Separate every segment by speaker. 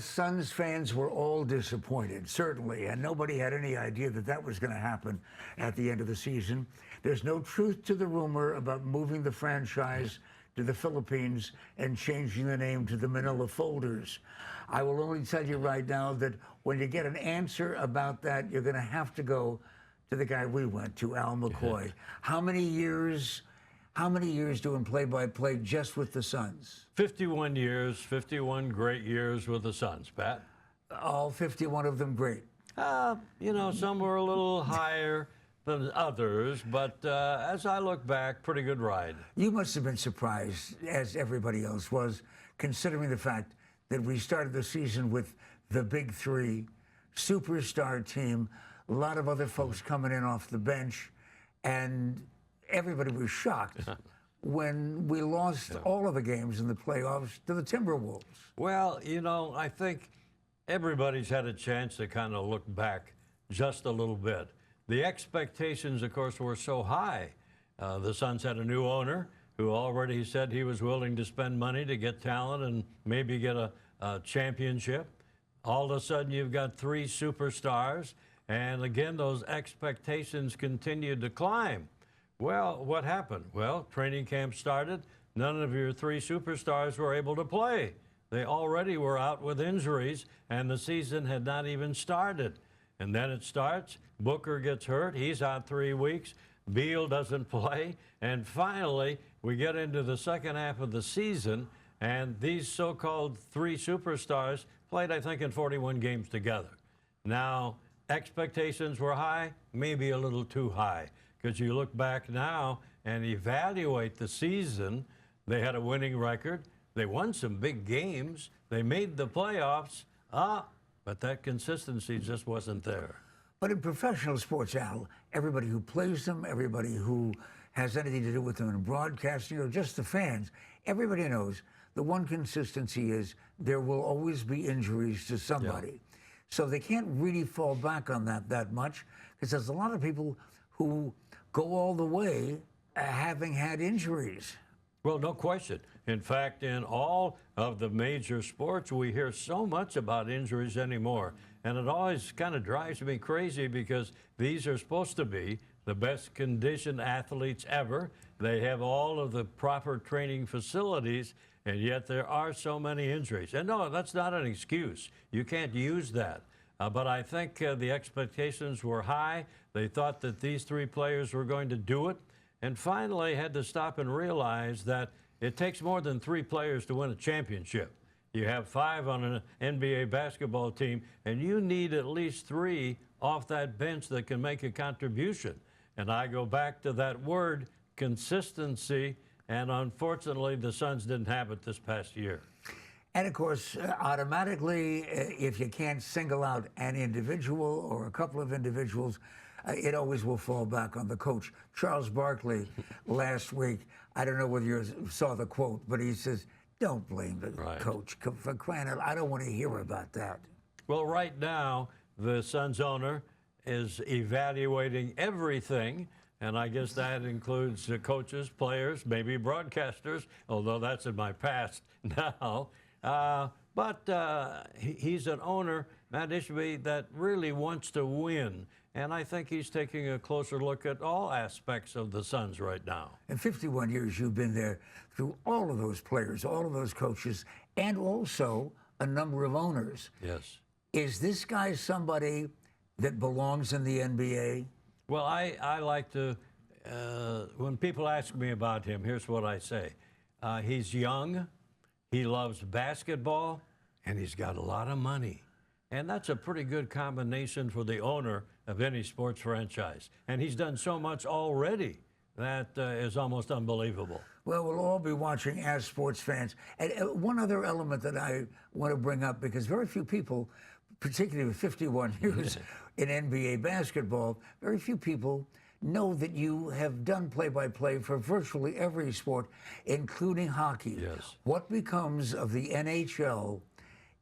Speaker 1: Yes, Suns fans were all disappointed, certainly, and nobody had any idea that that was going to happen at the end of the season. There's no truth to the rumor about moving the franchise to the Philippines and changing the name to the Manila Folders. I will only tell you right now that when you get an answer about that, you're going to have to go to the guy we went to, Al McCoy. How many years doing play-by-play just with the Suns?
Speaker 2: 51 years, 51 great years with the Suns, Pat.
Speaker 1: All 51 of them great.
Speaker 2: You know, some were a little higher than others, but as I look back, pretty good ride.
Speaker 1: You must have been surprised, as everybody else was, considering the fact that we started the season with the big three, superstar team, a lot of other folks coming in off the bench, and everybody was shocked when we lost all of the games in the playoffs to the Timberwolves.
Speaker 2: Well, you know, I think everybody's had a chance to kind of look back just a little bit. The expectations, of course, were so high. The Suns had a new owner who already said he was willing to spend money to get talent and maybe get a championship. All of a sudden, you've got three superstars, and again, those expectations continued to climb. Well, what happened? Well, training camp started. None of your three superstars were able to play. They already were out with injuries, and the season had not even started. And then it starts. Booker gets hurt. He's out 3 weeks. Beal doesn't play. And finally, we get into the second half of the season, and these so-called three superstars played, I think, in 41 games together. Now, expectations were high, maybe a little too high, because you look back now and evaluate the season. They had a winning record. They won some big games. They made the playoffs. But that consistency just wasn't there.
Speaker 1: But in professional sports, Al, everybody who plays them, everybody who has anything to do with them in broadcasting or just the fans, everybody knows the one consistency is there will always be injuries to somebody. Yeah. So they can't really fall back on that much, because there's a lot of people who go all the way having had injuries.
Speaker 2: Well, no question. In fact, in all of the major sports, we hear so much about injuries anymore. And it always kind of drives me crazy, because these are supposed to be the best conditioned athletes ever. They have all of the proper training facilities, and yet there are so many injuries. And no, that's not an excuse. You can't use that. But I think the expectations were high. They thought that these three players were going to do it, and finally had to stop and realize that it takes more than three players to win a championship. You have 5 on an NBA basketball team, and you need at least 3 off that bench that can make a contribution. And I go back to that word, consistency, and unfortunately the Suns didn't have it this past year.
Speaker 1: And of course, automatically, if you can't single out an individual or a couple of individuals, it always will fall back on the coach. Charles Barkley last week, I don't know whether you saw the quote, but he says, don't blame the coach. For crying out, I don't want to hear about that.
Speaker 2: Well, right now, the Suns owner is evaluating everything, and I guess that includes the coaches, players, maybe broadcasters, although that's in my past now. But he's an owner, Matt Ishby, that really wants to win. And I think he's taking a closer look at all aspects of the Suns right now.
Speaker 1: In 51 years, you've been there through all of those players, all of those coaches, and also a number of owners.
Speaker 2: Yes.
Speaker 1: Is this guy somebody that belongs in the NBA?
Speaker 2: Well, I like to, when people ask me about him, here's what I say. He's young, he loves basketball, and he's got a lot of money. And that's a pretty good combination for the owner of any sports franchise. And he's done so much already that is almost unbelievable.
Speaker 1: Well, we'll all be watching as sports fans. And one other element that I want to bring up, because very few people, particularly with 51 years in NBA basketball, very few people know that you have done play-by-play for virtually every sport, including hockey.
Speaker 2: Yes.
Speaker 1: What becomes of the NHL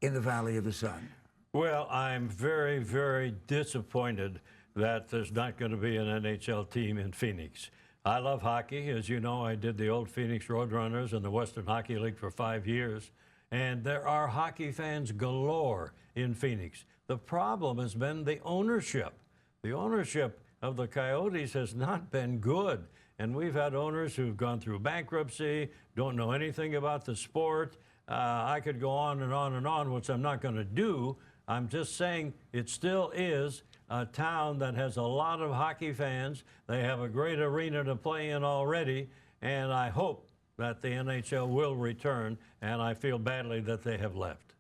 Speaker 1: in the Valley of the Sun?
Speaker 2: Well, I'm very, very disappointed that there's not going to be an NHL team in Phoenix. I love hockey. As you know, I did the old Phoenix Roadrunners in the Western Hockey League for 5 years. And there are hockey fans galore in Phoenix. The problem has been the ownership. The ownership of the Coyotes has not been good. And we've had owners who've gone through bankruptcy, don't know anything about the sport. I could go on and on and on, which I'm not going to do. I'm just saying it still is a town that has a lot of hockey fans. They have a great arena to play in already, and I hope that the NHL will return, and I feel badly that they have left.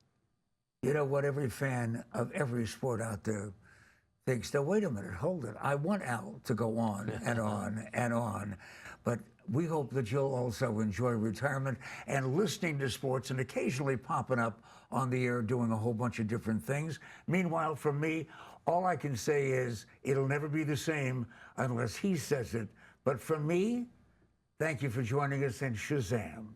Speaker 1: You know what? Every fan of every sport out there thinks, now, wait a minute, hold it. I want Al to go on and on and on. But we hope that you'll also enjoy retirement and listening to sports and occasionally popping up on the air doing a whole bunch of different things. Meanwhile, for me, all I can say is it'll never be the same unless he says it. But for me, thank you for joining us, and Shazam.